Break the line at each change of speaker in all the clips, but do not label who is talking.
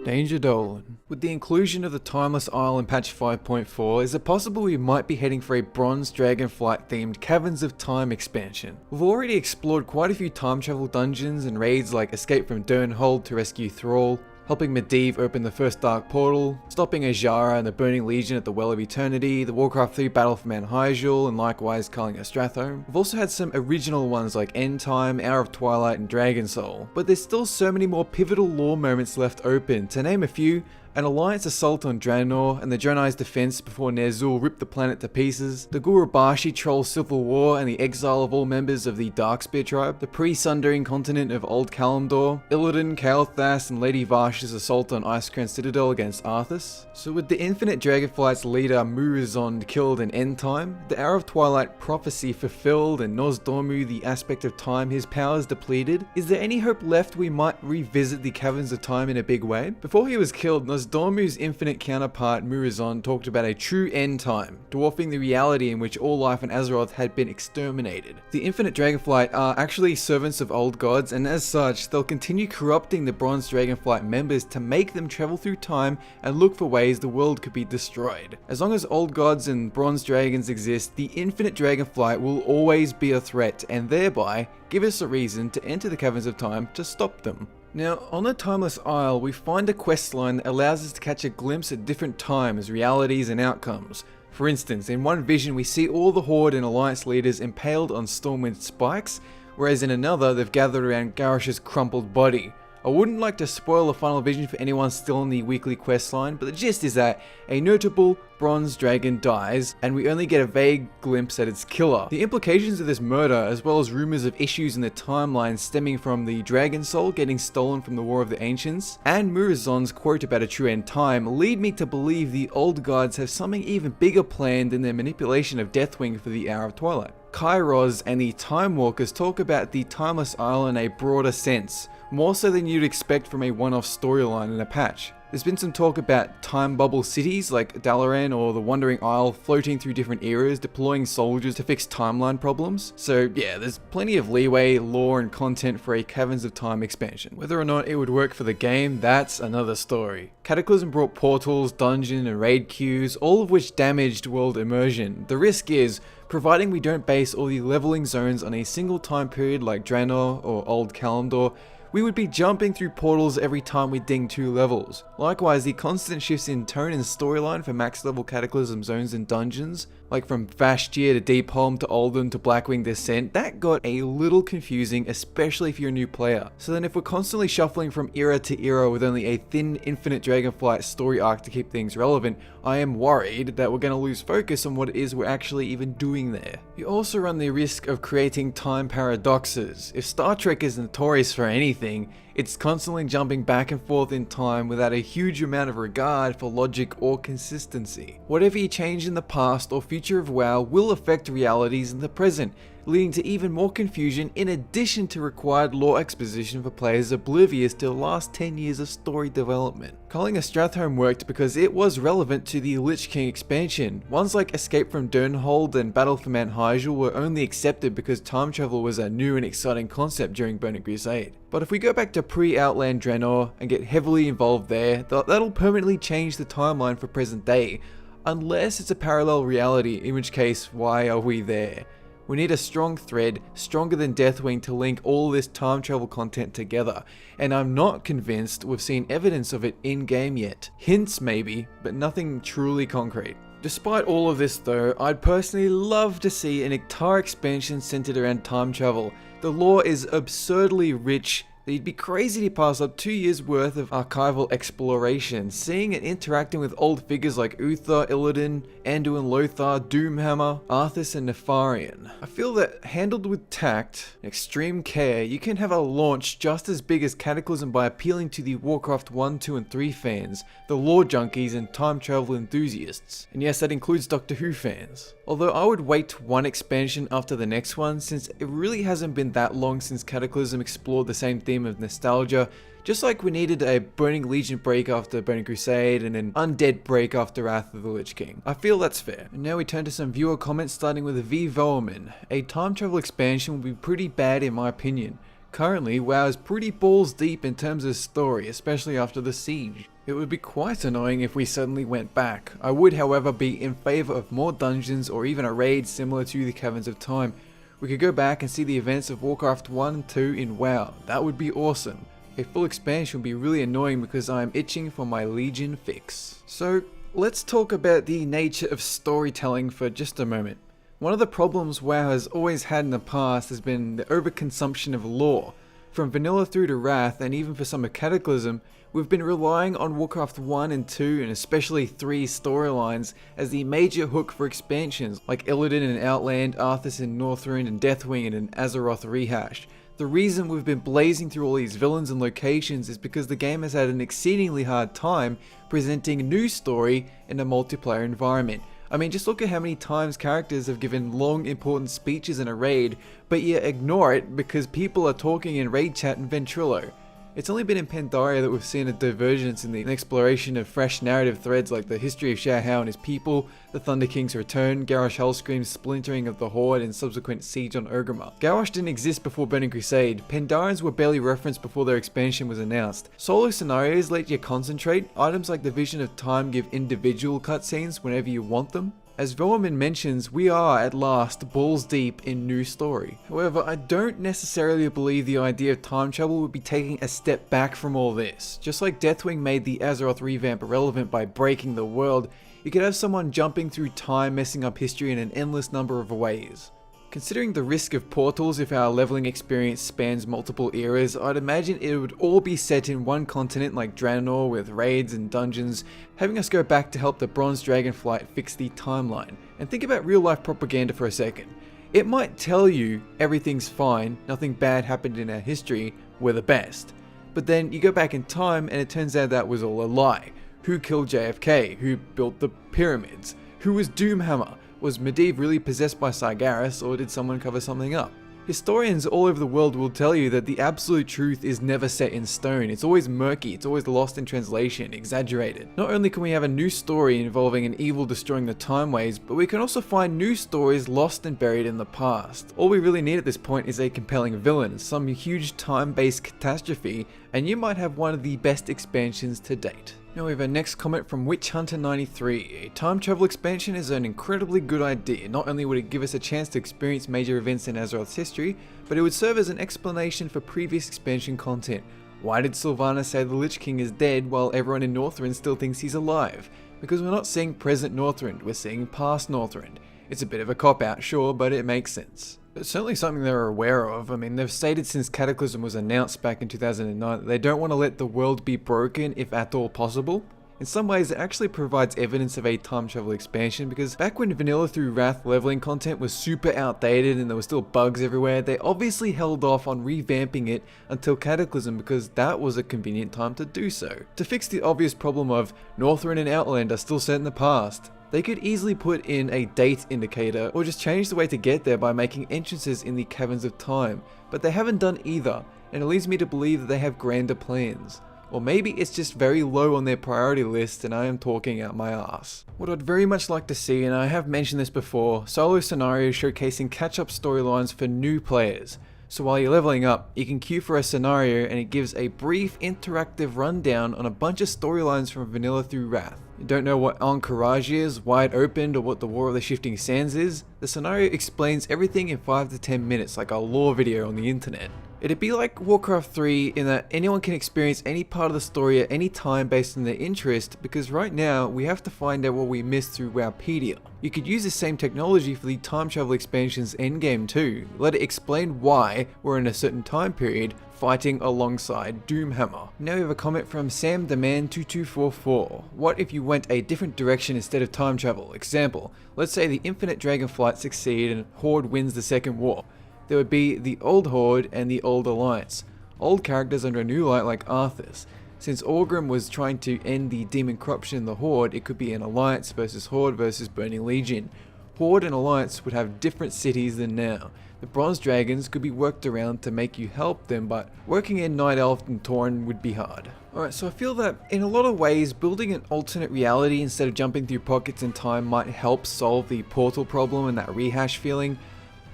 Danger Dolan. With the inclusion of the Timeless Isle in patch 5.4, is it possible we might be heading for a Bronze Dragonflight themed Caverns of Time expansion? We've already explored quite a few time travel dungeons and raids like Escape from Durnholde to rescue Thrall, helping Medivh open the first Dark Portal, stopping Hyjal and the Burning Legion at the Well of Eternity, the Warcraft 3 Battle for Mount Hyjal, and likewise Culling Stratholme. We've also had some original ones like End Time, Hour of Twilight, and Dragon Soul, but there's still so many more pivotal lore moments left open. To name a few, an Alliance assault on Durnholde and the Draenei's defense before Ner'zhul ripped the planet to pieces, the Gurubashi troll civil war and the exile of all members of the Darkspear tribe, the pre-sundering continent of Old Kalimdor, Illidan, Kael'thas and Lady Vash's assault on Icecrown Citadel against Arthas. So with the Infinite Dragonflight's leader Murozond killed in End Time, the Hour of Twilight prophecy fulfilled and Nozdormu the aspect of time his powers depleted, is there any hope left we might revisit the Caverns of Time in a big way? Before he was killed, Nozdormu's infinite counterpart Murozond talked about a true end time, dwarfing the reality in which all life on Azeroth had been exterminated. The Infinite Dragonflight are actually servants of old gods, and as such, they'll continue corrupting the Bronze Dragonflight members to make them travel through time and look for ways the world could be destroyed. As long as old gods and bronze dragons exist, the Infinite Dragonflight will always be a threat, and thereby give us a reason to enter the Caverns of Time to stop them. Now, on the Timeless Isle, we find a questline that allows us to catch a glimpse at different times, realities, and outcomes. For instance, in one vision we see all the Horde and Alliance leaders impaled on Stormwind spikes, whereas in another they've gathered around Garrosh's crumpled body. I wouldn't like to spoil the final vision for anyone still on the weekly questline, but the gist is that a notable bronze dragon dies, and we only get a vague glimpse at its killer. The implications of this murder, as well as rumors of issues in the timeline stemming from the dragon soul getting stolen from the War of the Ancients, and Murozond's quote about a true end time, lead me to believe the old gods have something even bigger planned than their manipulation of Deathwing for the Hour of Twilight. Kairos and the Time Walkers talk about the Timeless Isle in a broader sense, more so than you'd expect from a one-off storyline in a patch. There's been some talk about time bubble cities like Dalaran or the Wandering Isle floating through different eras, deploying soldiers to fix timeline problems. So yeah, there's plenty of leeway, lore and content for a Caverns of Time expansion. Whether or not it would work for the game, that's another story. Cataclysm brought portals, dungeon and raid queues, all of which damaged world immersion. The risk is, providing we don't base all the leveling zones on a single time period like Durnholde or Old Kalimdor, we would be jumping through portals every time we ding 2 levels. Likewise, the constant shifts in tone and storyline for max level Cataclysm zones and dungeons, like from Vashtir to Deepholm to Ul'dun to Blackwing Descent, that got a little confusing, especially if you're a new player. So then if we're constantly shuffling from era to era with only a thin Infinite Dragonflight story arc to keep things relevant, I am worried that we're going to lose focus on what it is we're actually even doing there. You also run the risk of creating time paradoxes. If Star Trek is notorious for anything, it's constantly jumping back and forth in time without a huge amount of regard for logic or consistency. Whatever you change in the past or future of WoW will affect realities in the present, leading to even more confusion in addition to required lore exposition for players oblivious to the last 10 years of story development. Culling Stratholme worked because it was relevant to the Lich King expansion. Ones like Escape from Durnholde and Battle for Mount Hyjal were only accepted because time travel was a new and exciting concept during Burning Crusade. But if we go back to pre-Outland Draenor and get heavily involved there, that'll permanently change the timeline for present day, unless it's a parallel reality, in which case, why are we there? We need a strong thread, stronger than Deathwing, to link all this time travel content together, and I'm not convinced we've seen evidence of it in-game yet. Hints maybe, but nothing truly concrete. Despite all of this though, I'd personally love to see an entire expansion centered around time travel. The lore is absurdly rich. You'd be crazy to pass up 2 years worth of archival exploration, seeing and interacting with old figures like Uther, Illidan, Anduin Lothar, Doomhammer, Arthas and Nefarian. I feel that handled with tact and extreme care, you can have a launch just as big as Cataclysm by appealing to the Warcraft 1, 2 and 3 fans, the lore junkies and time travel enthusiasts. And yes, that includes Doctor Who fans. Although I would wait one expansion after the next one, since it really hasn't been that long since Cataclysm explored the same theme of nostalgia, just like we needed a Burning Legion break after Burning Crusade and an Undead break after Wrath of the Lich King. I feel that's fair. And now we turn to some viewer comments, starting with V. Voerman. A time travel expansion would be pretty bad in my opinion. Currently, WoW is pretty balls deep in terms of story, especially after the siege. It would be quite annoying if we suddenly went back. I would, however, be in favour of more dungeons or even a raid similar to the Caverns of Time. We could go back and see the events of Warcraft 1 and 2 in WoW. That would be awesome. A full expansion would be really annoying because I am itching for my Legion fix. So let's talk about the nature of storytelling for just a moment. One of the problems WoW has always had in the past has been the overconsumption of lore. From vanilla through to Wrath, and even for some of Cataclysm, we've been relying on Warcraft 1 and 2 and especially 3 storylines as the major hook for expansions, like Illidan and Outland, Arthas and Northrend and Deathwing and an Azeroth rehash. The reason we've been blazing through all these villains and locations is because the game has had an exceedingly hard time presenting a new story in a multiplayer environment. I mean, just look at how many times characters have given long important speeches in a raid, but yet ignore it because people are talking in raid chat in Ventrilo. It's only been in Pandaria that we've seen a divergence in the exploration of fresh narrative threads like the history of Xiahou and his people, the Thunder King's return, Garrosh Hellscream's splintering of the Horde and subsequent siege on Orgrimmar. Garrosh didn't exist before Burning Crusade, Pandarians were barely referenced before their expansion was announced. Solo scenarios let you concentrate, items like the Vision of Time give individual cutscenes whenever you want them. As Vellerman mentions, we are, at last, balls deep in new story. However, I don't necessarily believe the idea of time travel would be taking a step back from all this. Just like Deathwing made the Azeroth revamp irrelevant by breaking the world, you could have someone jumping through time messing up history in an endless number of ways. Considering the risk of portals if our leveling experience spans multiple eras, I'd imagine it would all be set in one continent like Durnholde with raids and dungeons, having us go back to help the Bronze Dragonflight fix the timeline. And think about real life propaganda for a second. It might tell you everything's fine, nothing bad happened in our history, we're the best. But then you go back in time and it turns out that was all a lie. Who killed JFK? Who built the pyramids? Who was Doomhammer? Was Medivh really possessed by Sargeras, or did someone cover something up? Historians all over the world will tell you that the absolute truth is never set in stone. It's always murky, it's always lost in translation, exaggerated. Not only can we have a new story involving an evil destroying the timeways, but we can also find new stories lost and buried in the past. All we really need at this point is a compelling villain, some huge time-based catastrophe, and you might have one of the best expansions to date. Now we have our next comment from WitchHunter93. A time travel expansion is an incredibly good idea. Not only would it give us a chance to experience major events in Azeroth's history, but it would serve as an explanation for previous expansion content. Why did Sylvanas say the Lich King is dead while everyone in Northrend still thinks he's alive? Because we're not seeing present Northrend, we're seeing past Northrend. It's a bit of a cop-out, sure, but it makes sense. It's certainly something they're aware of. I mean, they've stated since Cataclysm was announced back in 2009 that they don't want to let the world be broken if at all possible. In some ways, it actually provides evidence of a time travel expansion because back when vanilla through Wrath leveling content was super outdated and there were still bugs everywhere, they obviously held off on revamping it until Cataclysm because that was a convenient time to do so. To fix the obvious problem of Northrend and Outland are still set in the past, they could easily put in a date indicator or just change the way to get there by making entrances in the Caverns of Time, but they haven't done either, and it leads me to believe that they have grander plans. Or maybe it's just very low on their priority list and I am talking out my ass. What I'd very much like to see, and I have mentioned this before, solo scenarios showcasing catch-up storylines for new players. So while you're leveling up, you can queue for a scenario and it gives a brief interactive rundown on a bunch of storylines from vanilla through Wrath. You don't know what Ahn'Qiraj is, why it opened, or what the War of the Shifting Sands is? The scenario explains everything in 5 to 10 minutes like a lore video on the internet. It'd be like Warcraft 3 in that anyone can experience any part of the story at any time based on their interest, because right now we have to find out what we missed through Wowpedia. You could use the same technology for the time travel expansion's endgame too. Let it explain why we're in a certain time period fighting alongside Doomhammer. Now we have a comment from SamDemand2244. What if you went a different direction instead of time travel? Example, let's say the Infinite Dragonflight succeed and Horde wins the Second War. There would be the Old Horde and the Old Alliance. Old characters under a new light like Arthas. Since Orgrim was trying to end the demon corruption in the Horde, it could be an Alliance versus Horde versus Burning Legion. Horde and Alliance would have different cities than now. The Bronze Dragons could be worked around to make you help them, but working in Night Elf and Tauren would be hard. Alright, so I feel that in a lot of ways, building an alternate reality instead of jumping through pockets in time might help solve the portal problem and that rehash feeling.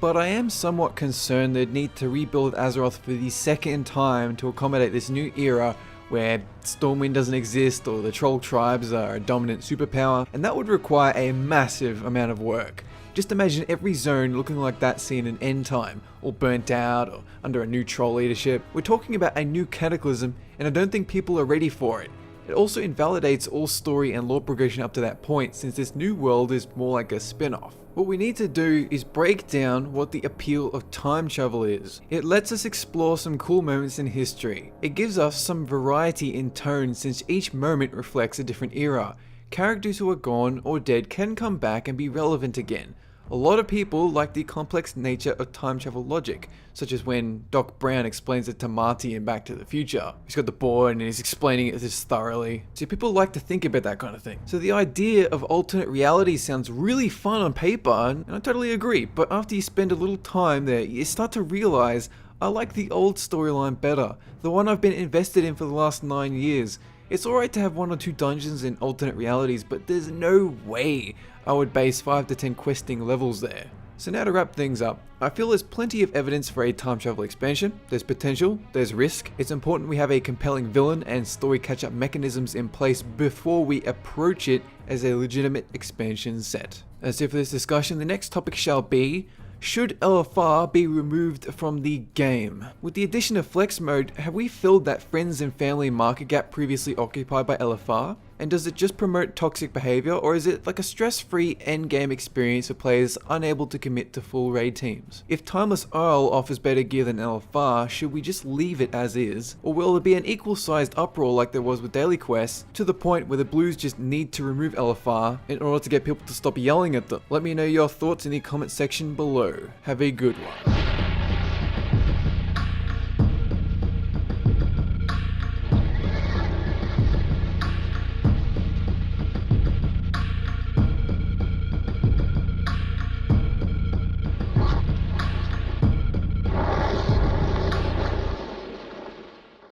but I am somewhat concerned they'd need to rebuild Azeroth for the second time to accommodate this new era where Stormwind doesn't exist or the troll tribes are a dominant superpower, and that would require a massive amount of work. Just imagine every zone looking like that seen in End Time, all burnt out or under a new troll leadership. We're talking about a new cataclysm, and I don't think people are ready for it. It also invalidates all story and lore progression up to that point, since this new world is more like a spin-off. What we need to do is break down what the appeal of time travel is. It lets us explore some cool moments in history. It gives us some variety in tone, since each moment reflects a different era. Characters who are gone or dead can come back and be relevant again. A lot of people like the complex nature of time travel logic, such as when Doc Brown explains it to Marty in Back to the Future. He's got the board and he's explaining it just thoroughly. So people like to think about that kind of thing. So the idea of alternate reality sounds really fun on paper, and I totally agree, but after you spend a little time there, you start to realize I like the old storyline better, the one I've been invested in for the last 9 years. It's alright to have 1 or 2 dungeons in alternate realities, but there's no way I would base 5 to 10 questing levels there. So now to wrap things up, I feel there's plenty of evidence for a time travel expansion, there's potential, there's risk. It's important we have a compelling villain and story catch-up mechanisms in place before we approach it as a legitimate expansion set. That's it for this discussion. The next topic shall be, should LFR be removed from the game? With the addition of Flex Mode, have we filled that friends and family market gap previously occupied by LFR? And does it just promote toxic behavior, or is it like a stress-free endgame experience for players unable to commit to full raid teams? If Timeless Isle offers better gear than LFR, should we just leave it as is? Or will there be an equal-sized uproar like there was with daily quests, to the point where the Blues just need to remove LFR in order to get people to stop yelling at them? Let me know your thoughts in the comment section below. Have a good one.